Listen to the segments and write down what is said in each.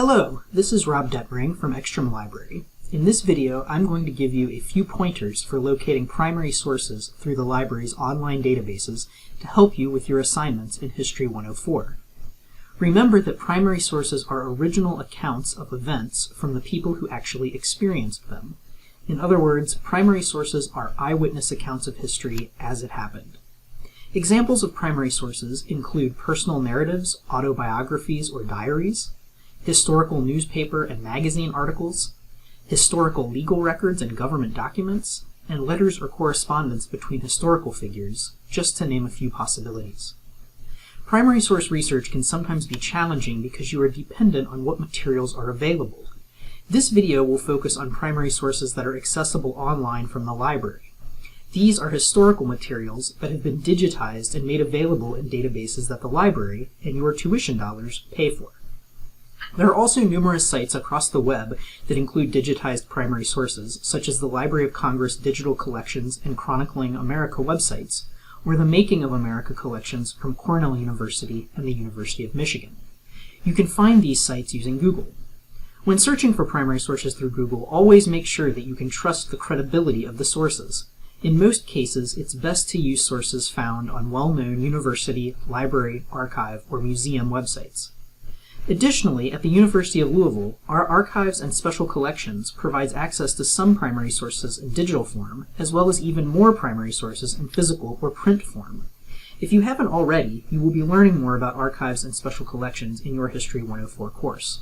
Hello, this is Rob Detmering from Ekstrom Library. In this video, I'm going to give you a few pointers for locating primary sources through the library's online databases to help you with your assignments in History 104. Remember that primary sources are original accounts of events from the people who actually experienced them. In other words, primary sources are eyewitness accounts of history as it happened. Examples of primary sources include personal narratives, autobiographies or diaries, historical newspaper and magazine articles, historical legal records and government documents, and letters or correspondence between historical figures, just to name a few possibilities. Primary source research can sometimes be challenging because you are dependent on what materials are available. This video will focus on primary sources that are accessible online from the library. These are historical materials that have been digitized and made available in databases that the library and your tuition dollars pay for. There are also numerous sites across the web that include digitized primary sources, such as the Library of Congress Digital Collections and Chronicling America websites, or the Making of America collections from Cornell University and the University of Michigan. You can find these sites using Google. When searching for primary sources through Google, always make sure that you can trust the credibility of the sources. In most cases, it's best to use sources found on well-known university, library, archive, or museum websites. Additionally, at the University of Louisville, our Archives and Special Collections provides access to some primary sources in digital form, as well as even more primary sources in physical or print form. If you haven't already, you will be learning more about Archives and Special Collections in your History 104 course.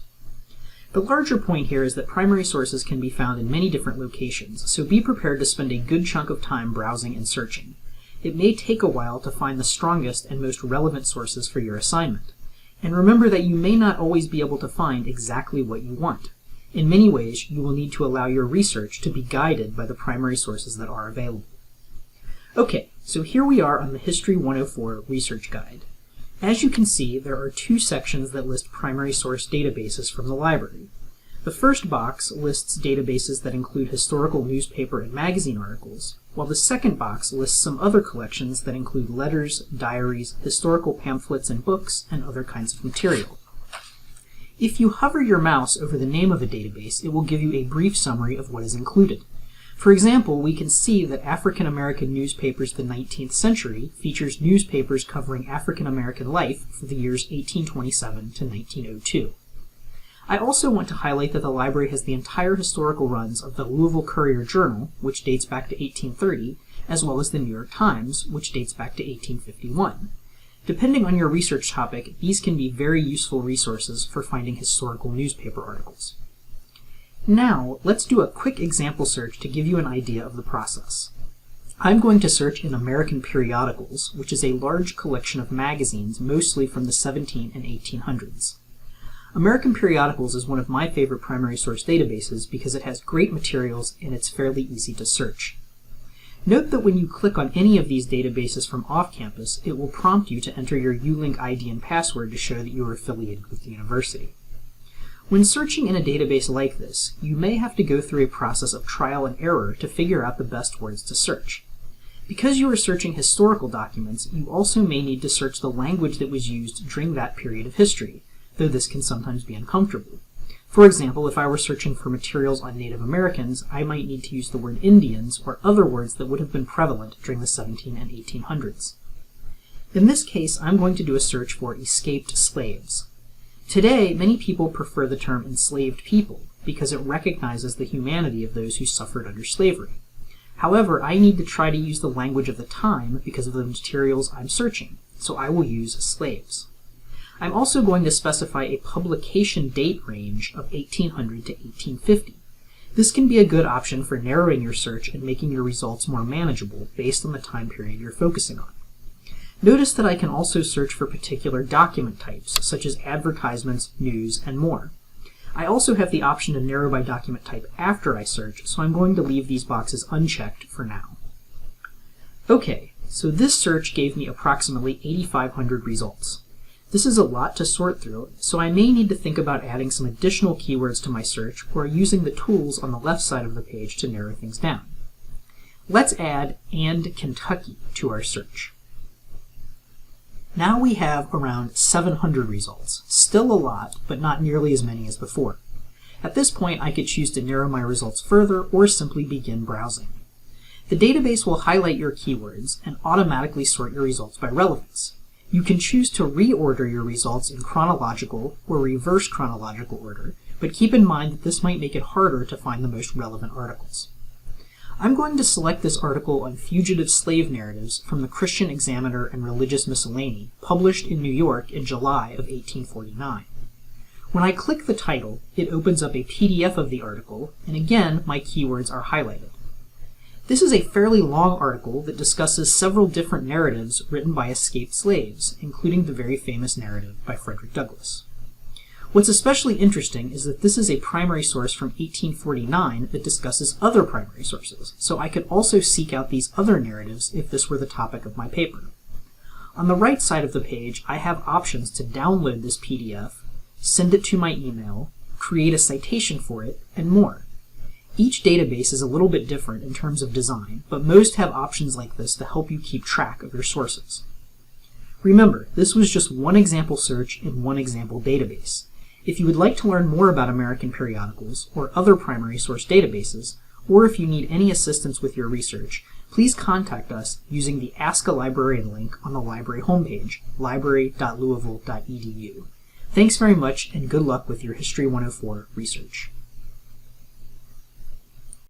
The larger point here is that primary sources can be found in many different locations, so be prepared to spend a good chunk of time browsing and searching. It may take a while to find the strongest and most relevant sources for your assignment. And remember that you may not always be able to find exactly what you want. In many ways, you will need to allow your research to be guided by the primary sources that are available. Okay, so here we are on the History 104 Research Guide. As you can see, there are two sections that list primary source databases from the library. The first box lists databases that include historical newspaper and magazine articles, while the second box lists some other collections that include letters, diaries, historical pamphlets and books, and other kinds of material. If you hover your mouse over the name of a database, it will give you a brief summary of what is included. For example, we can see that African American Newspapers of the 19th Century features newspapers covering African American life for the years 1827 to 1902. I also want to highlight that the library has the entire historical runs of the Louisville Courier-Journal, which dates back to 1830, as well as the New York Times, which dates back to 1851. Depending on your research topic, these can be very useful resources for finding historical newspaper articles. Now, let's do a quick example search to give you an idea of the process. I'm going to search in American Periodicals, which is a large collection of magazines mostly from the 1700s and 1800s. American Periodicals is one of my favorite primary source databases because it has great materials and it's fairly easy to search. Note that when you click on any of these databases from off-campus, it will prompt you to enter your ULink ID and password to show that you are affiliated with the university. When searching in a database like this, you may have to go through a process of trial and error to figure out the best words to search. Because you are searching historical documents, you also may need to search the language that was used during that period of history, though this can sometimes be uncomfortable. For example, if I were searching for materials on Native Americans, I might need to use the word Indians or other words that would have been prevalent during the 1700s and 1800s. In this case, I'm going to do a search for escaped slaves. Today, many people prefer the term enslaved people because it recognizes the humanity of those who suffered under slavery. However, I need to try to use the language of the time because of the materials I'm searching, so I will use slaves. I'm also going to specify a publication date range of 1800 to 1850. This can be a good option for narrowing your search and making your results more manageable based on the time period you're focusing on. Notice that I can also search for particular document types, such as advertisements, news, and more. I also have the option to narrow by document type after I search, so I'm going to leave these boxes unchecked for now. Okay, so this search gave me approximately 8,500 results. This is a lot to sort through, so I may need to think about adding some additional keywords to my search or using the tools on the left side of the page to narrow things down. Let's add "and Kentucky" to our search. Now we have around 700 results. Still a lot, but not nearly as many as before. At this point, I could choose to narrow my results further or simply begin browsing. The database will highlight your keywords and automatically sort your results by relevance. You can choose to reorder your results in chronological or reverse chronological order, but keep in mind that this might make it harder to find the most relevant articles. I'm going to select this article on fugitive slave narratives from the Christian Examiner and Religious Miscellany, published in New York in July of 1849. When I click the title, it opens up a PDF of the article, and again, my keywords are highlighted. This is a fairly long article that discusses several different narratives written by escaped slaves, including the very famous narrative by Frederick Douglass. What's especially interesting is that this is a primary source from 1849 that discusses other primary sources, so I could also seek out these other narratives if this were the topic of my paper. On the right side of the page, I have options to download this PDF, send it to my email, create a citation for it, and more. Each database is a little bit different in terms of design, but most have options like this to help you keep track of your sources. Remember, this was just one example search in one example database. If you would like to learn more about American periodicals or other primary source databases, or if you need any assistance with your research, please contact us using the Ask a Librarian link on the library homepage, library.louisville.edu. Thanks very much, and good luck with your History 104 research.